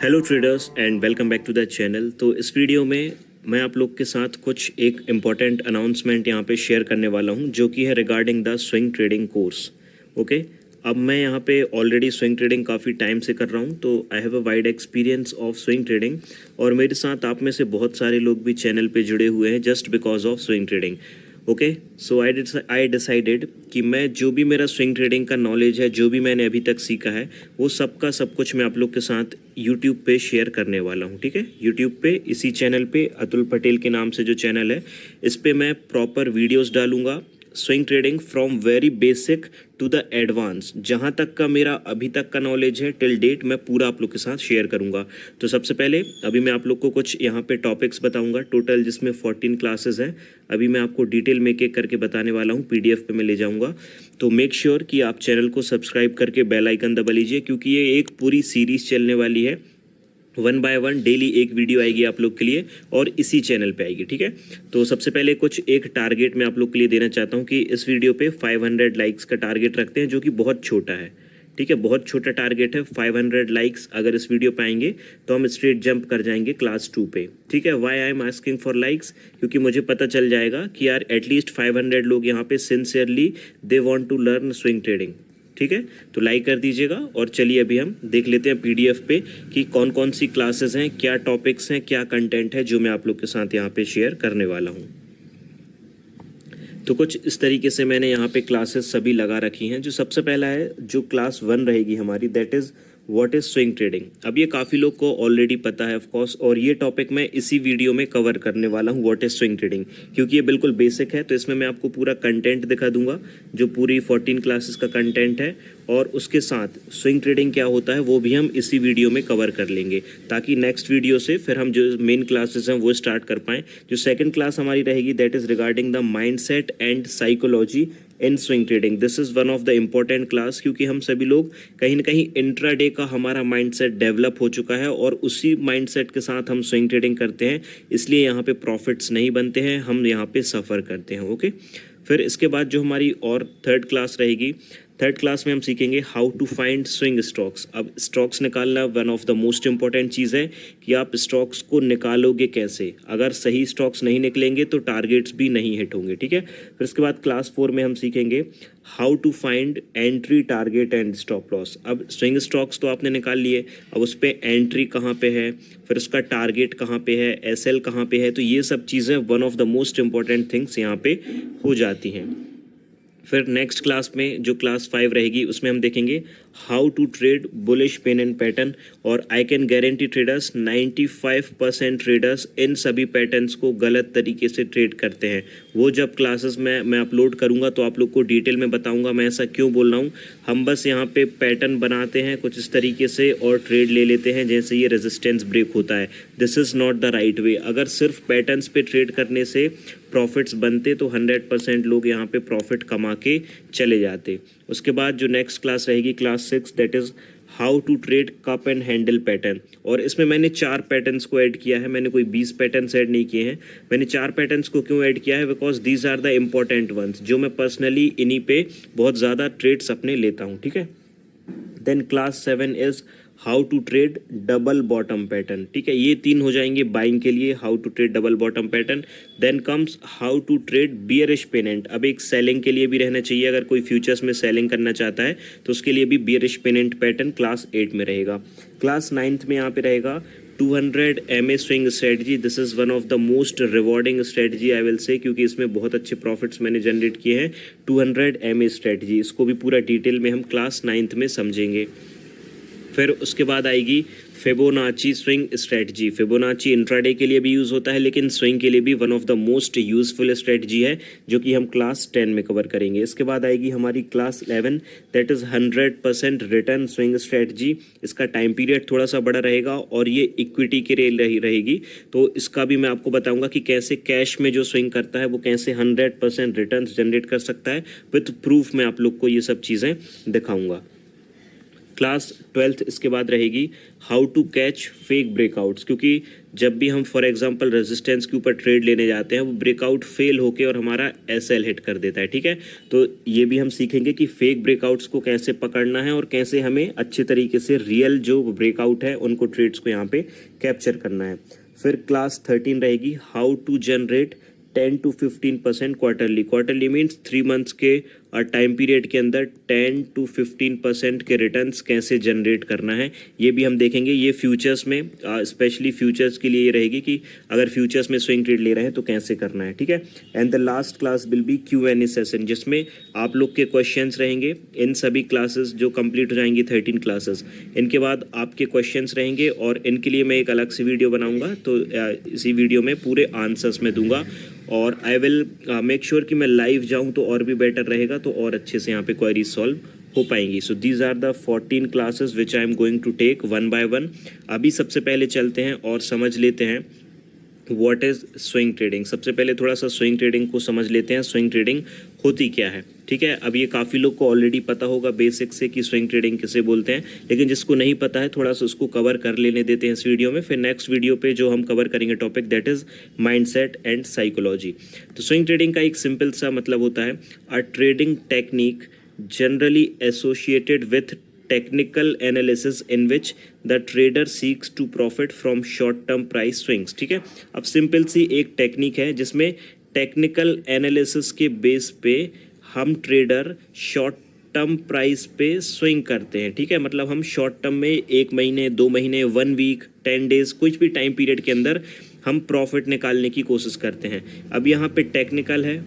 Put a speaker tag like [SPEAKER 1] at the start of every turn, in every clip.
[SPEAKER 1] Hello traders and welcome back to the channel. तो इस video में मैं आप लोग के साथ कुछ एक इम्पॉर्टेंट अनाउंसमेंट यहाँ पे शेयर करने वाला हूँ जो कि है regarding the swing trading course. Okay, अब मैं यहाँ पे ऑलरेडी स्विंग ट्रेडिंग काफ़ी टाइम से कर रहा हूँ, तो I have a wide experience of swing trading और मेरे साथ आप में से बहुत सारे लोग भी चैनल पे जुड़े हुए हैं just because of swing trading. Okay, so I decided कि मैं जो भी मेरा स्विंग ट्रेडिंग का नॉलेज है, जो भी मैंने अभी तक सीखा है, वो सब का सब कुछ मैं आप लोग के साथ यूट्यूब पे शेयर करने वाला हूँ। ठीक है, यूट्यूब पे इसी चैनल पे अतुल पटेल के नाम से जो चैनल है, इस पे मैं प्रॉपर वीडियोस डालूंगा swing trading from very basic to the advance. जहाँ तक का मेरा अभी तक का नॉलेज है टिल डेट, मैं पूरा आप लोग के साथ शेयर करूँगा। तो सबसे पहले अभी मैं आप लोग को कुछ यहाँ पे टॉपिक्स बताऊँगा टोटल, जिसमें 14 क्लासेस हैं। अभी मैं आपको डिटेल में एक एक करके बताने वाला हूँ, PDF पे मैं ले जाऊँगा। तो मेक श्योर कि आप चैनल को सब्सक्राइब करके बेल आइकन दबा लीजिए, क्योंकि ये एक पूरी सीरीज़ चलने वाली है। 1 बाय 1 डेली एक वीडियो आएगी आप लोग के लिए और इसी चैनल पे आएगी। ठीक है, तो सबसे पहले कुछ एक टारगेट मैं आप लोग के लिए देना चाहता हूँ कि इस वीडियो पे 500 लाइक्स का टारगेट रखते हैं, जो कि बहुत छोटा है। ठीक है, बहुत छोटा टारगेट है। 500 लाइक्स अगर इस वीडियो पे आएंगे तो हम स्ट्रेट जंप कर जाएंगे क्लास 2 पे। ठीक है, why I am asking for likes, क्योंकि मुझे पता चल जाएगा कि यार एटलीस्ट 500 लोग यहाँ पे sincerely they want to learn swing trading. ठीक है, तो लाइक कर दीजिएगा और चलिए अभी हम देख लेते हैं PDF पे कि कौन कौन सी क्लासेस हैं, क्या टॉपिक्स हैं, क्या कंटेंट है जो मैं आप लोग के साथ यहाँ पे शेयर करने वाला हूँ। तो कुछ इस तरीके से मैंने यहाँ पे क्लासेस सभी लगा रखी हैं। जो सबसे पहला है, जो क्लास 1 रहेगी हमारी, that is what is swing trading. अब ये काफ़ी लोग को ऑलरेडी पता है ऑफ कोर्स, और ये टॉपिक मैं इसी वीडियो में कवर करने वाला हूँ, व्हाट इज़ स्विंग ट्रेडिंग, क्योंकि ये बिल्कुल बेसिक है। तो इसमें मैं आपको पूरा कंटेंट दिखा दूंगा, जो पूरी 14 क्लासेस का कंटेंट है, और उसके साथ स्विंग ट्रेडिंग क्या होता है वो भी हम इसी वीडियो में कवर कर लेंगे, ताकि नेक्स्ट वीडियो से फिर हम जो मेन क्लासेस हैं वो स्टार्ट कर पाएँ। जो सेकंड क्लास हमारी रहेगी, that is regarding the mindset and psychology in swing trading. This is one of the important class, क्योंकि हम सभी लोग कहीं ना कहीं इंट्राडे का हमारा माइंडसेट डेवलप हो चुका है और उसी माइंडसेट के साथ हम स्विंग ट्रेडिंग करते हैं, इसलिए यहाँ पे प्रॉफिट्स नहीं बनते हैं, हम यहाँ पे सफ़र करते हैं। ओके, फिर इसके बाद जो हमारी और थर्ड क्लास रहेगी, थर्ड क्लास में हम सीखेंगे how to find swing stocks. अब स्टॉक्स निकालना one of the most important चीज़ है कि आप स्टॉक्स को निकालोगे कैसे। अगर सही स्टॉक्स नहीं निकलेंगे तो टारगेट्स भी नहीं हिट होंगे। ठीक है, फिर इसके बाद क्लास 4 में हम सीखेंगे how to find entry, target and stop loss. अब स्विंग स्टॉक्स तो आपने निकाल लिए, अब उस पर एंट्री कहाँ पे है, फिर उसका टारगेट कहाँ पे है, SL कहाँ पे है, तो ये सब चीज़ें one of the most important things यहाँ पे हो जाती हैं। फिर नेक्स्ट क्लास में जो क्लास 5 रहेगी, उसमें हम देखेंगे how to trade bullish pennant pattern. और I can guarantee traders 95% traders इन सभी पैटर्न्स को गलत तरीके से ट्रेड करते हैं। वो जब क्लासेस मैं अपलोड करूंगा तो आप लोग को डिटेल में बताऊंगा मैं ऐसा क्यों बोल रहा हूँ। हम बस यहाँ पे पैटर्न बनाते हैं कुछ इस तरीके से और ट्रेड ले लेते हैं जैसे ये रेजिस्टेंस ब्रेक होता है। This is not the right way. अगर सिर्फ पैटर्न्स पे ट्रेड करने से प्रॉफिट्स बनते तो 100% लोग यहाँ पे प्रॉफिट कमा के चले जाते। उसके बाद जो नेक्स्ट क्लास रहेगी class 6, that is how to trade cup and handle pattern. और इसमें मैंने 4 पैटर्न्स को ऐड किया है, मैंने कोई 20 पैटर्न्स ऐड नहीं किए हैं। मैंने 4 पैटर्न्स को क्यों ऐड किया है, because these are the important ones, जो मैं पर्सनली इन्हीं पे बहुत ज़्यादा ट्रेड्स अपने लेता हूँ। ठीक है, then class 7 is how to trade double bottom pattern. ठीक है, ये 3 हो जाएंगे बाइंग के लिए, how to trade double bottom pattern. Then comes how to trade bearish pennant. अब एक सेलिंग के लिए भी रहना चाहिए, अगर कोई फ्यूचर्स में सेलिंग करना चाहता है तो उसके लिए भी बियरिश पेनेंट पैटर्न क्लास 8 में रहेगा। क्लास 9th में यहाँ पे रहेगा 200 MA swing strategy. This is one of the most rewarding strategy I will say, क्योंकि इसमें बहुत अच्छे प्रॉफिट्स मैंने जनरेट किए हैं। 200 MA स्ट्रेटजी, इसको भी पूरा डिटेल में हम क्लास 9th में समझेंगे। फिर उसके बाद आएगी Fibonacci swing strategy. Fibonacci intraday के लिए भी यूज़ होता है, लेकिन स्विंग के लिए भी one of the most useful strategy है, जो कि हम क्लास 10 में कवर करेंगे। इसके बाद आएगी हमारी class 11, that is 100% return swing strategy. इसका टाइम पीरियड थोड़ा सा बड़ा रहेगा और ये इक्विटी के लिए रहेगी, तो इसका भी मैं आपको बताऊंगा कि कैसे कैश में जो स्विंग करता है वो कैसे 100% रिटर्न जनरेट कर सकता है। विथ प्रूफ मैं आप लोग को ये सब चीज़ें दिखाऊंगा। क्लास 12th इसके बाद रहेगी how to catch fake breakouts, क्योंकि जब भी हम फॉर एग्जांपल रेजिस्टेंस के ऊपर ट्रेड लेने जाते हैं वो ब्रेकआउट फेल होके और हमारा एसएल हिट कर देता है, ठीक है। तो ये भी हम सीखेंगे कि फेक ब्रेकआउट्स को कैसे पकड़ना है और कैसे हमें अच्छे तरीके से रियल जो ब्रेकआउट है उनको ट्रेड्स को यहाँ पे कैप्चर करना है। फिर क्लास 13 रहेगी how to generate 10 to 15% quarterly means 3 months के टाइम पीरियड के अंदर 10 to 15% के रिटर्न्स कैसे जनरेट करना है, ये भी हम देखेंगे। ये फ्यूचर्स में स्पेशली फ्यूचर्स के लिए ये रहेगी कि अगर फ्यूचर्स में स्विंग ट्रेड ले रहे हैं तो कैसे करना है, ठीक है। And the last class will be Q&A session, जिसमें आप लोग के क्वेश्चंस रहेंगे। इन सभी क्लासेस जो कंप्लीट हो जाएंगी 13 क्लासेस, इनके बाद आपके क्वेश्चंस रहेंगे और इनके लिए मैं एक अलग से वीडियो बनाऊंगा, तो इसी वीडियो में पूरे आंसर्स में दूंगा और आई विल मेक श्योर कि मैं लाइव जाऊं तो और भी बेटर रहेगा, तो और अच्छे से यहाँ पे क्वेरी सॉल्व हो पाएंगी। So these are the 14 classes which I am going to take one by one. अभी सबसे पहले चलते हैं और समझ लेते हैं व्हाट इज़ स्विंग ट्रेडिंग। सबसे पहले थोड़ा सा स्विंग ट्रेडिंग को समझ लेते हैं, स्विंग ट्रेडिंग होती क्या है, ठीक है। अब ये काफ़ी लोग को ऑलरेडी पता होगा बेसिक से कि स्विंग ट्रेडिंग किसे बोलते हैं, लेकिन जिसको नहीं पता है थोड़ा सा उसको कवर कर लेने देते हैं इस वीडियो में। फिर नेक्स्ट वीडियो पे जो हम कवर करेंगे topic that is mindset and psychology. तो स्विंग ट्रेडिंग का एक सिंपल सा मतलब होता है a trading technique generally associated with technical analysis in which the trader seeks to profit from short term price swings, ठीक है। अब सिंपल सी एक टेक्निक है जिसमें टेक्निकल एनालिसिस के बेस पे हम ट्रेडर शॉर्ट टर्म प्राइस पे स्विंग करते हैं, ठीक है। मतलब हम शॉर्ट टर्म में 1 महीने 2 महीने 1 वीक 10 डेज कुछ भी टाइम पीरियड के अंदर हम प्रॉफिट निकालने की कोशिश करते हैं। अब यहाँ पे टेक्निकल है,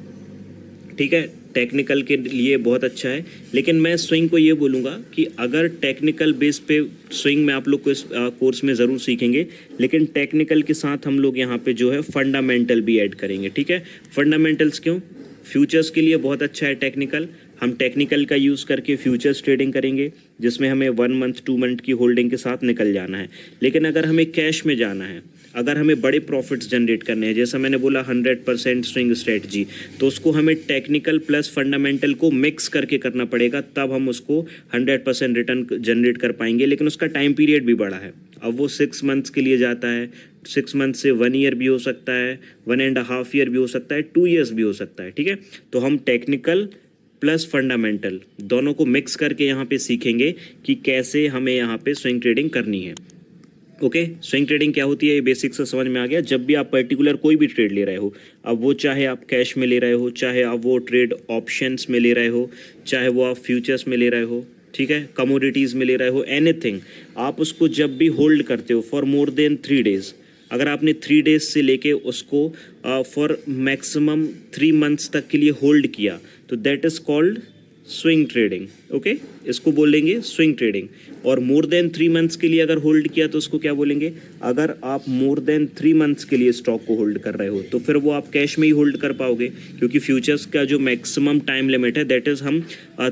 [SPEAKER 1] ठीक है, टेक्निकल के लिए बहुत अच्छा है, लेकिन मैं स्विंग को ये बोलूँगा कि अगर टेक्निकल बेस पे स्विंग में आप लोग को इस कोर्स में ज़रूर सीखेंगे, लेकिन टेक्निकल के साथ हम लोग यहाँ पे जो है फंडामेंटल भी ऐड करेंगे, ठीक है। फंडामेंटल्स क्यों? फ्यूचर्स के लिए बहुत अच्छा है टेक्निकल। हम टेक्निकल का यूज़ करके फ्यूचर्स ट्रेडिंग करेंगे जिसमें हमें 1 मंथ 2 मंथ की होल्डिंग के साथ निकल जाना है। लेकिन अगर हमें कैश में जाना है, अगर हमें बड़े प्रॉफिट्स जनरेट करने हैं, जैसा मैंने बोला 100% स्विंग स्ट्रेटजी, तो उसको हमें टेक्निकल प्लस फंडामेंटल को मिक्स करके करना पड़ेगा, तब हम उसको 100% रिटर्न जनरेट कर पाएंगे। लेकिन उसका टाइम पीरियड भी बड़ा है। अब वो 6 मंथ्स के लिए जाता है, 6 मंथ से 1 ईयर भी हो सकता है, 1.5 ईयर भी हो सकता है, 2 ईयर्स भी हो सकता है, ठीक है। तो हम टेक्निकल प्लस फंडामेंटल दोनों को मिक्स करके यहाँ पे सीखेंगे कि कैसे हमें यहाँ पे स्विंग ट्रेडिंग करनी है। ओके, स्विंग ट्रेडिंग क्या होती है ये बेसिक से समझ में आ गया। जब भी आप पर्टिकुलर कोई भी ट्रेड ले रहे हो, अब वो चाहे आप कैश में ले रहे हो, चाहे आप वो ट्रेड ऑप्शंस में ले रहे हो, चाहे वो आप फ्यूचर्स में ले रहे हो, ठीक है, कमोडिटीज़ में ले रहे हो, एनीथिंग, आप उसको जब भी होल्ड करते हो फॉर मोर देन 3 डेज, अगर आपने 3 डेज से लेके उसको फॉर मैक्सिमम 3 मंथ्स तक के लिए होल्ड किया, तो that is called swing trading. Okay, इसको बोलेंगे स्विंग ट्रेडिंग। और मोर देन 3 मंथ्स के लिए अगर होल्ड किया तो उसको क्या बोलेंगे? अगर आप मोर देन 3 मंथ्स के लिए स्टॉक को होल्ड कर रहे हो तो फिर वो आप कैश में ही होल्ड कर पाओगे, क्योंकि फ्यूचर्स का जो मैक्सिमम टाइम लिमिट है दैट इज़ हम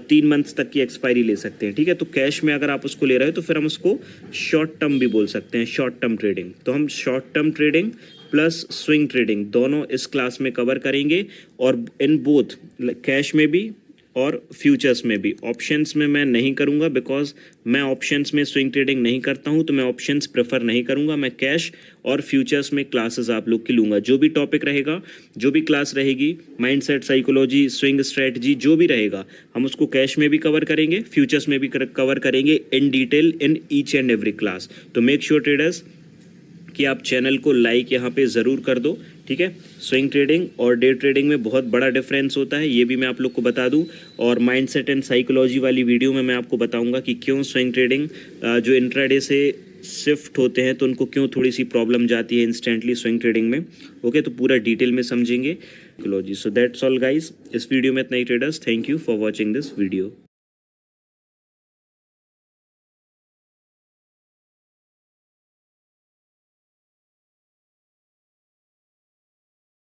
[SPEAKER 1] 3 मंथ्स तक की एक्सपायरी ले सकते हैं, ठीक है। तो कैश में अगर आप उसको ले रहे हो तो फिर हम उसको शॉर्ट टर्म भी बोल सकते हैं, शॉर्ट टर्म ट्रेडिंग। तो हम short term trading plus swing trading दोनों इस क्लास में कवर करेंगे, और इन बोथ कैश में भी और फ्यूचर्स में भी। ऑप्शंस में मैं नहीं करूंगा बिकॉज मैं ऑप्शंस में स्विंग ट्रेडिंग नहीं करता हूं, तो मैं ऑप्शंस प्रेफर नहीं करूंगा। मैं कैश और फ्यूचर्स में क्लासेस आप लोग की लूँगा। जो भी टॉपिक रहेगा, जो भी क्लास रहेगी, माइंडसेट, साइकोलॉजी, स्विंग स्ट्रेटजी, जो भी रहेगा हम उसको कैश में भी कवर करेंगे, फ्यूचर्स में भी कवर करेंगे in detail in each and every class. तो मेक श्योर ट्रेडर्स कि आप चैनल को लाइक यहाँ पे ज़रूर कर दो, ठीक है। स्विंग ट्रेडिंग और डे ट्रेडिंग में बहुत बड़ा डिफरेंस होता है, ये भी मैं आप लोग को बता दूं। और माइंडसेट एंड साइकोलॉजी वाली वीडियो में मैं आपको बताऊंगा कि क्यों स्विंग ट्रेडिंग जो इंट्राडे से शिफ्ट होते हैं तो उनको क्यों थोड़ी सी प्रॉब्लम जाती है इंस्टेंटली स्विंग ट्रेडिंग में। ओके, तो पूरा डिटेल में समझेंगे psychology. So that's all guys, इस वीडियो में इतना ही traders. Thank you for watching this video.